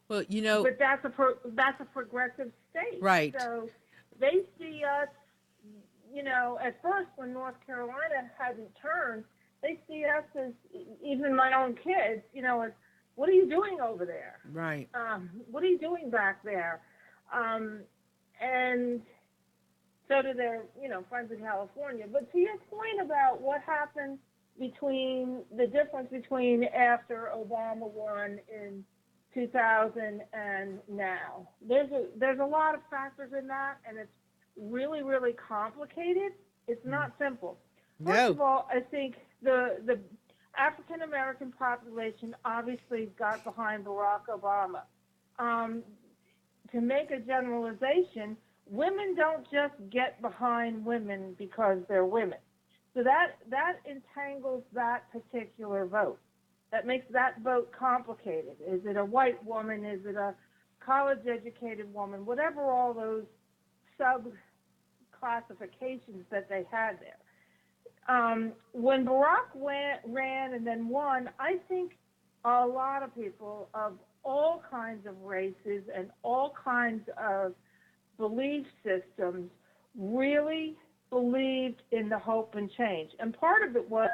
Well, but that's a progressive state, right? So they see us. At first when North Carolina hadn't turned, they see us as, even my own kids, as, what are you doing over there? Right. What are you doing back there? And so do their, friends in California. But to your point about what happened the difference between after Obama won in 2000 and now, there's a lot of factors in that, and it's really, really complicated. It's not simple. First of all, I think the African American population obviously got behind Barack Obama. To make a generalization, women don't just get behind women because they're women. So that entangles that particular vote. That makes that vote complicated. Is it a white woman? Is it a college-educated woman? Whatever all those sub-classifications that they had there. When Barack ran and then won, I think a lot of people of all kinds of races and all kinds of belief systems really believed in the hope and change. And part of it was,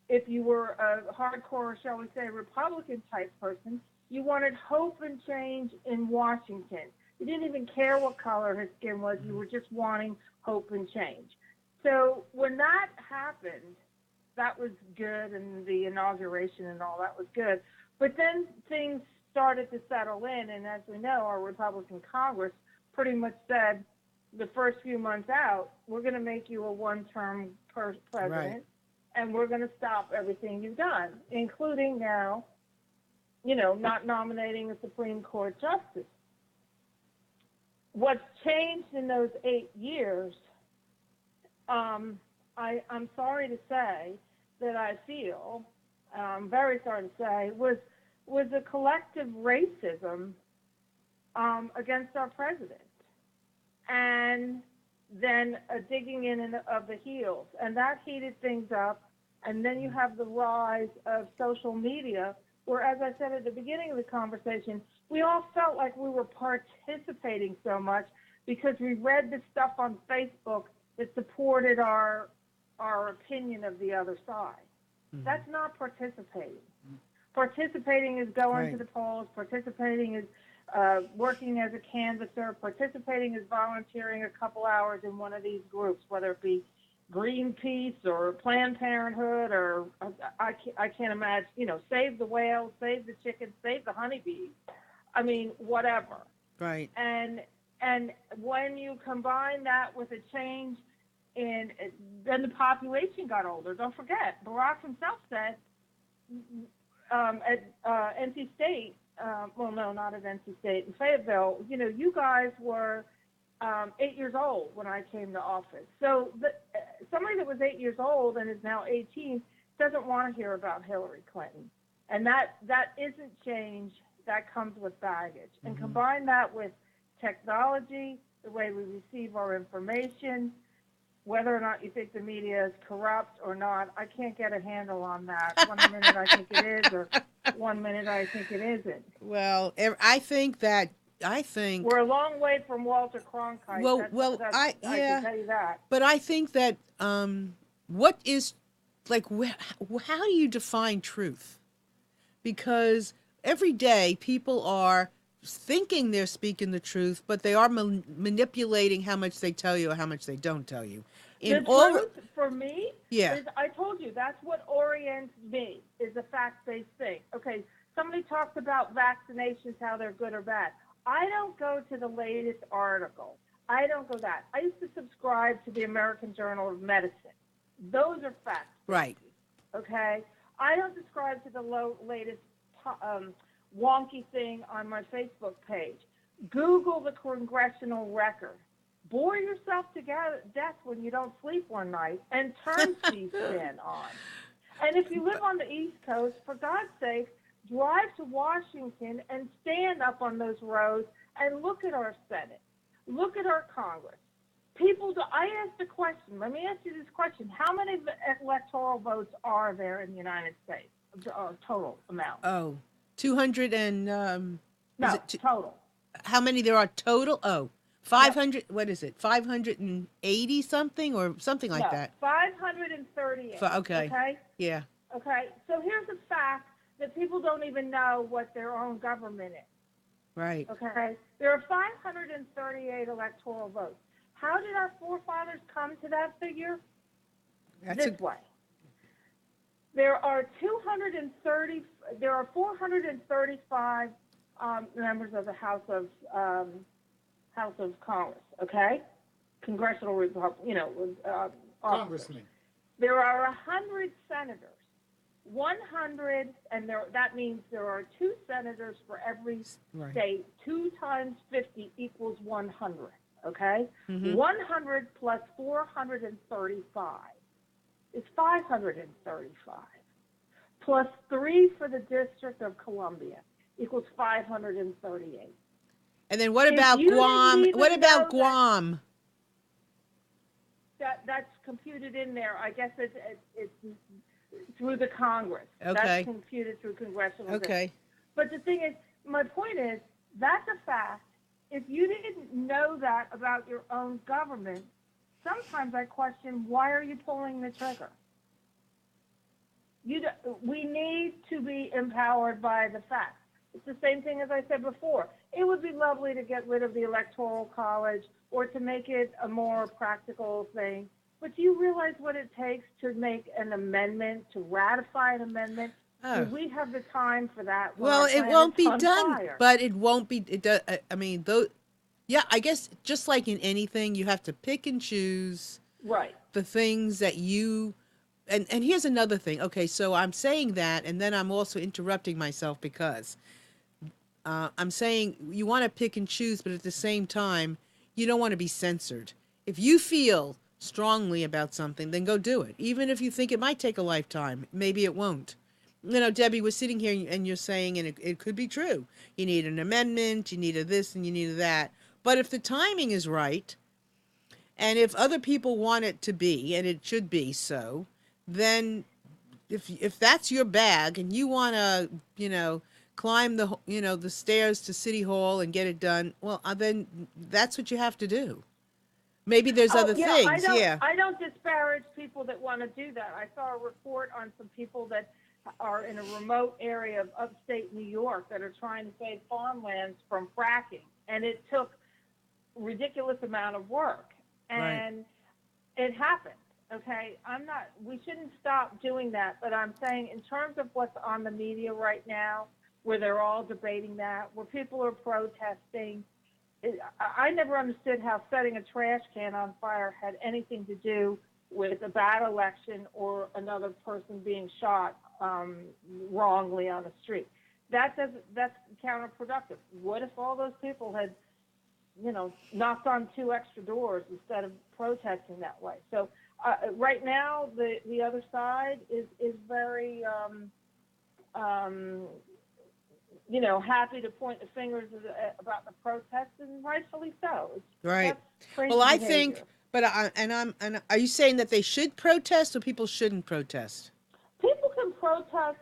if you were a hardcore, shall we say, Republican type person, you wanted hope and change in Washington. You didn't even care what color his skin was. You were just wanting hope and change. So when that happened, that was good, and the inauguration and all that was good. But then things started to settle in, and as we know, our Republican Congress pretty much said the first few months out, we're going to make you a one-term president, right, and we're going to stop everything you've done, including now, not nominating a Supreme Court justice. What's changed in those 8 years, I'm sorry to say that I feel, very sorry to say, was a collective racism against our president, and then a digging in of the heels, and that heated things up. And then you have the rise of social media, where, as I said at the beginning of the conversation, we all felt like we were participating so much because we read the stuff on Facebook that supported our opinion of the other side. Mm-hmm. That's not participating. Participating is going right to the polls. Participating is working as a canvasser. Participating is volunteering a couple hours in one of these groups, whether it be Greenpeace or Planned Parenthood or I can't imagine, save the whales, save the chickens, save the honeybees. I mean, whatever. Right. And when you combine that with a change in, then the population got older. Don't forget, Barack himself said at NC State, well, no, not at NC State, in Fayetteville, you guys were 8 years old when I came to office. So somebody that was 8 years old and is now 18 doesn't want to hear about Hillary Clinton. And that isn't change. That comes with baggage. Mm-hmm. And combine that with technology, the way we receive our information, whether or not you think the media is corrupt or not, I can't get a handle on that. 1 minute I think it is, or 1 minute I think it isn't. Well, I think that I think We're a long way from Walter Cronkite. I can tell you that. But I think that what is like how do you define truth? Because every day people are thinking they're speaking the truth, but they are manipulating how much they tell you or how much they don't tell you. The truth for me is, I told you, that's what orients me, is a fact-based thing. Okay, somebody talks about vaccinations, how they're good or bad. I don't go to the latest article. I don't go that. I used to subscribe to the American Journal of Medicine. Those are facts. Right. Okay? I don't subscribe to the latest wonky thing on my Facebook page. Google the congressional record. Bore yourself to death when you don't sleep one night and turn C-SPAN on. And if you live on the East Coast, for God's sake, drive to Washington and stand up on those roads and look at our Senate. Look at our Congress. I asked a question. Let me ask you this question. How many electoral votes are there in the United States? Total amount. Oh, 200 and... no, total. How many there are total? Oh, 500, what is it? 580 something or something like that? 538. Okay? Yeah. Okay, so here's a fact that people don't even know what their own government is. Right. Okay? There are 538 electoral votes. How did our forefathers come to that figure? This way. There are 435 members of the House of Congress, okay? Congressional Congressman. There are 100 senators. 100, and that means there are 2 senators for every state. 2 times 50 equals 100, okay? Mm-hmm. 100 plus 435 is 535. Plus 3 for the District of Columbia equals 538. And then what about Guam? What about Guam? That's computed in there. I guess it's through the Congress. Okay. That's computed through congressional. Okay. But the thing is, my point is, that's a fact. If you didn't know that about your own government, sometimes I question, why are you pulling the trigger? We need to be empowered by the facts. It's the same thing as I said before. It would be lovely to get rid of the Electoral College or to make it a more practical thing. But do you realize what it takes to make an amendment, to ratify an amendment? Oh. Do we have the time for that? Well, it won't be done, but it won't be. It does. I mean, though. Yeah, I guess just like in anything, you have to pick and choose. Right. The things that you. And here's another thing. Okay, so I'm saying that, and then I'm also interrupting myself because I'm saying you want to pick and choose, but at the same time, you don't want to be censored. If you feel strongly about something, then go do it. Even if you think it might take a lifetime, maybe it won't. You know, Debbie was sitting here and you're saying, and it could be true, you need an amendment, you need a this and you need a that. But if the timing is right, and if other people want it to be, and it should be so, then if that's your bag and you want to, climb the stairs to City Hall and get it done, well, then that's what you have to do. Maybe there's other things. I don't disparage people that want to do that. I saw a report on some people that are in a remote area of upstate New York that are trying to save farmlands from fracking, and it took a ridiculous amount of work, and it happened. Okay, we shouldn't stop doing that, but I'm saying in terms of what's on the media right now, where they're all debating that, where people are protesting, I never understood how setting a trash can on fire had anything to do with a bad election or another person being shot wrongly on the street. That's counterproductive. What if all those people had, knocked on 2 extra doors instead of protesting that way? So right now, the other side is very happy to point the fingers about the protests, and rightfully so. Right. Well, I think, but are you saying that they should protest or people shouldn't protest? People can protest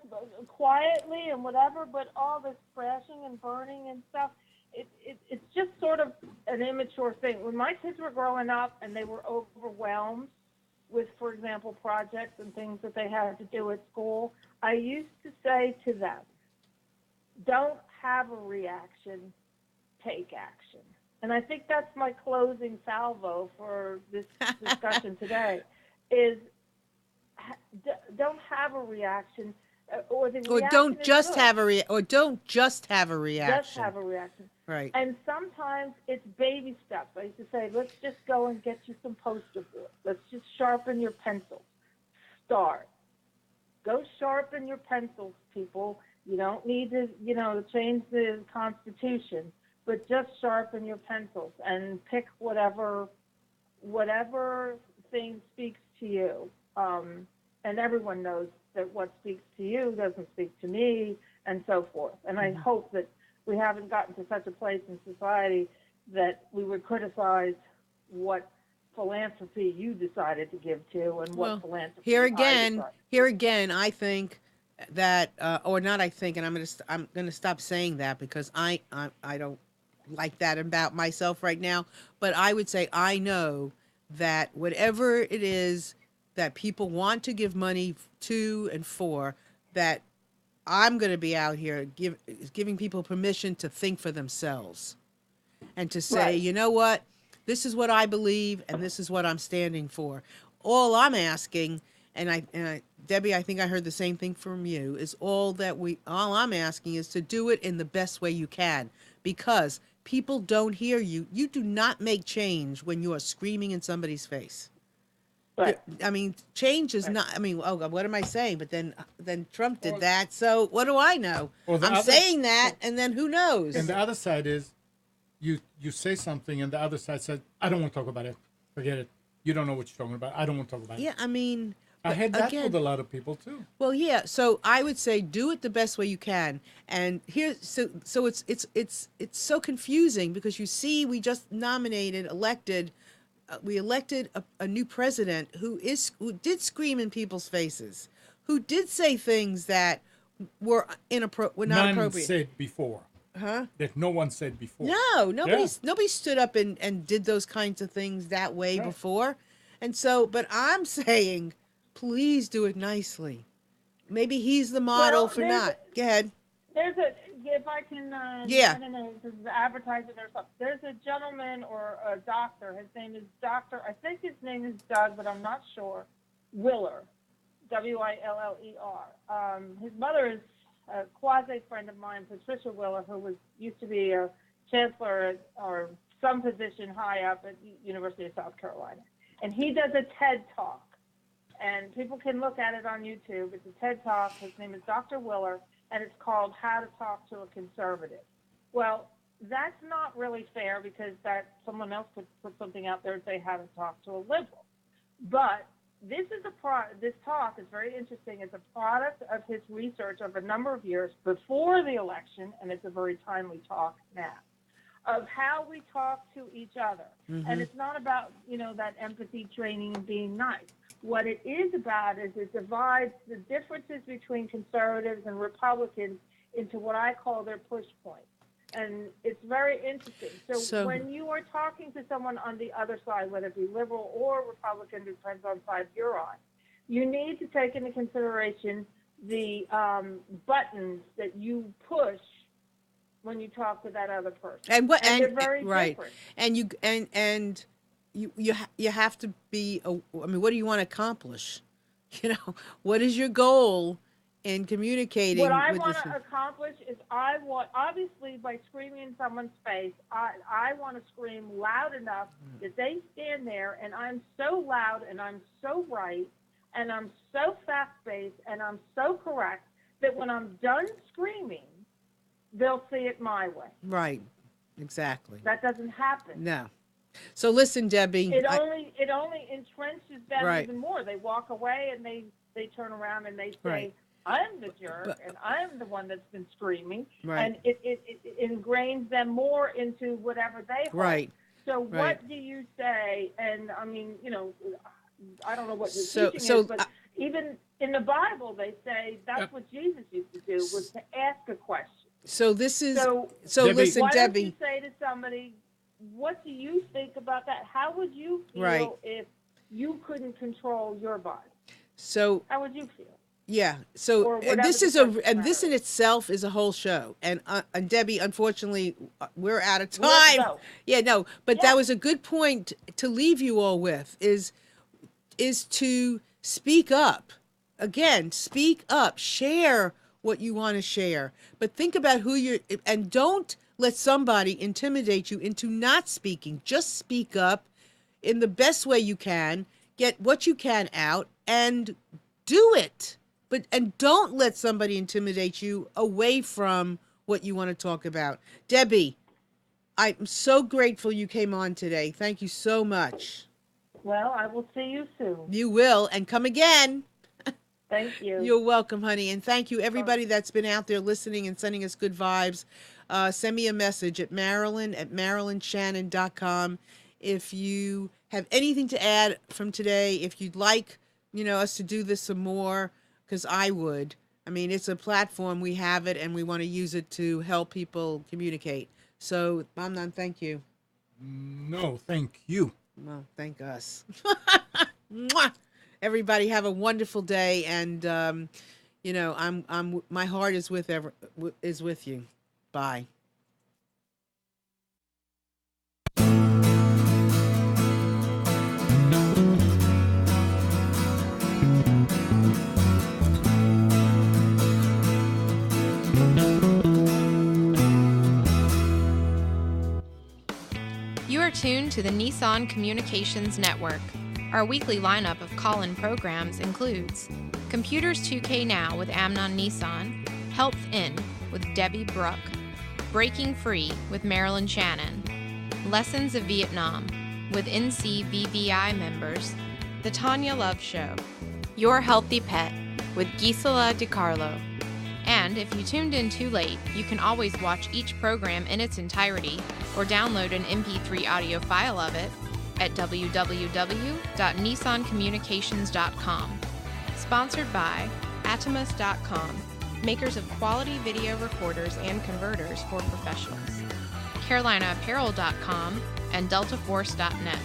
quietly and whatever, but all this crashing and burning and stuff, it's just sort of an immature thing. When my kids were growing up and they were overwhelmed with, for example, projects and things that they had to do at school, I used to say to them, don't have a reaction, take action. And I think that's my closing salvo for this discussion today, is don't have a reaction, or don't just have a don't just have a reaction. Just have a reaction. Right. And sometimes it's baby steps. I used to say, let's just go and get you some poster board. Let's just sharpen your pencils. Start. Go sharpen your pencils, people. You don't need to, change the Constitution, but just sharpen your pencils and pick whatever thing speaks to you. And everyone knows that what speaks to you doesn't speak to me, and so forth. And I hope that we haven't gotten to such a place in society that we would criticize what philanthropy you decided to give to and what philanthropy here again, I think that, or not I think, and I'm gonna stop saying that because I don't like that about myself right now, but I would say I know that whatever it is that people want to give money to and for, that I'm going to be out here giving people permission to think for themselves and to say, Right. You know what, this is what I believe and this is what I'm standing for. All I'm asking, and Debbie, I think I heard the same thing from you, is all I'm asking is to do it in the best way you can, because people don't hear you. You do not make change when you are screaming in somebody's face. Right. I mean, change is not, oh God, what am I saying? But then Trump did that, so what do I know? I'm saying that, and then who knows? And the other side is, you say something, and the other side says, I don't want to talk about it. Forget it. You don't know what you're talking about. I don't want to talk about it. Yeah, I mean... I had that with a lot of people, too. Well, yeah, so I would say do it the best way you can. And here, so it's so confusing because you see we just elected a new president who did scream in people's faces, who did say things that were not appropriate. None said before. Huh? That no one said before. No, nobody stood up and did those kinds of things that way before. And so, but I'm saying, please do it nicely. Maybe he's the model for not. Go ahead. If I can, I don't know, this is advertising or something. There's a gentleman or a doctor. His name is I think his name is Doug, but I'm not sure. Willer, Willer. His mother is a quasi friend of mine, Patricia Willer, who used to be a chancellor or some position high up at University of South Carolina. And he does a TED Talk. And people can look at it on YouTube. It's a TED Talk. His name is Dr. Willer, and it's called How to Talk to a Conservative. Well, that's not really fair because someone else could put something out there and say how to talk to a liberal. But this talk is very interesting. It's a product of his research of a number of years before the election, and it's a very timely talk now, of how we talk to each other. Mm-hmm. And it's not about, that empathy training and being nice. What it is about is it divides the differences between conservatives and Republicans into what I call their push points. And it's very interesting. So when you are talking to someone on the other side, whether it be liberal or Republican, depends on side you're on, you need to take into consideration the buttons that you push when you talk to that other person. And they're very different. And you have to be, what do you want to accomplish? What is your goal in communicating? What I want to accomplish is obviously by screaming in someone's face, I want to scream loud enough that they stand there and I'm so loud and I'm so right and I'm so fast-paced and I'm so correct that when I'm done screaming, they'll see it my way. Right. Exactly. That doesn't happen. No. So listen, Debbie. It only entrenches them even more. They walk away and they turn around and they say, I'm the jerk and I'm the one that's been screaming. Right. And it ingrains them more into whatever they hold. Right. So what do you say? And I mean, I don't know what your teaching is, but even in the Bible, they say that's what Jesus used to do, was to ask a question. So this is So Debbie, listen, why Debbie. don't you say to somebody, what do you think about that? How would you feel Right. if you couldn't control your body? So How would you feel? yeah. So Or whatever this the is subject and this matter in is. itself is a whole show. And Debbie, unfortunately, we're out of We have to time. go. Yeah, no, but Yeah. that was a good point to leave you all with is to speak up. Again, speak up. Share what you want to share. But think about who you're and don't let somebody intimidate you into not speaking. Just speak up in the best way you can. Get what you can out and do it. And don't let somebody intimidate you away from what you want to talk about. Debbie, I'm so grateful you came on today. Thank you so much. Well, I will see you soon. You will, and come again. Thank you. You're welcome, honey. And thank you, everybody that's been out there listening and sending us good vibes. Send me a message at marilynshannon.com. If you have anything to add from today, if you'd like, us to do this some more, because I would. I mean, it's a platform. We have it, and we want to use it to help people communicate. So, Mamnan, thank you. No, thank you. Well, thank us. Mwah! Everybody have a wonderful day, and my heart is with you. Bye. You are tuned to the Nissan Communications Network. Our weekly lineup of call-in programs includes Computers 2K Now with Amnon Nissan, Health In with Debbie Bruck, Breaking Free with Marilyn Shannon, Lessons of Vietnam with NCVVI members, The Tanya Love Show, Your Healthy Pet with Gisela DiCarlo. And if you tuned in too late, you can always watch each program in its entirety or download an MP3 audio file of it at www.nissancommunications.com. Sponsored by Atomus.com, makers of quality video recorders and converters for professionals, CarolinaApparel.com, and DeltaForce.net.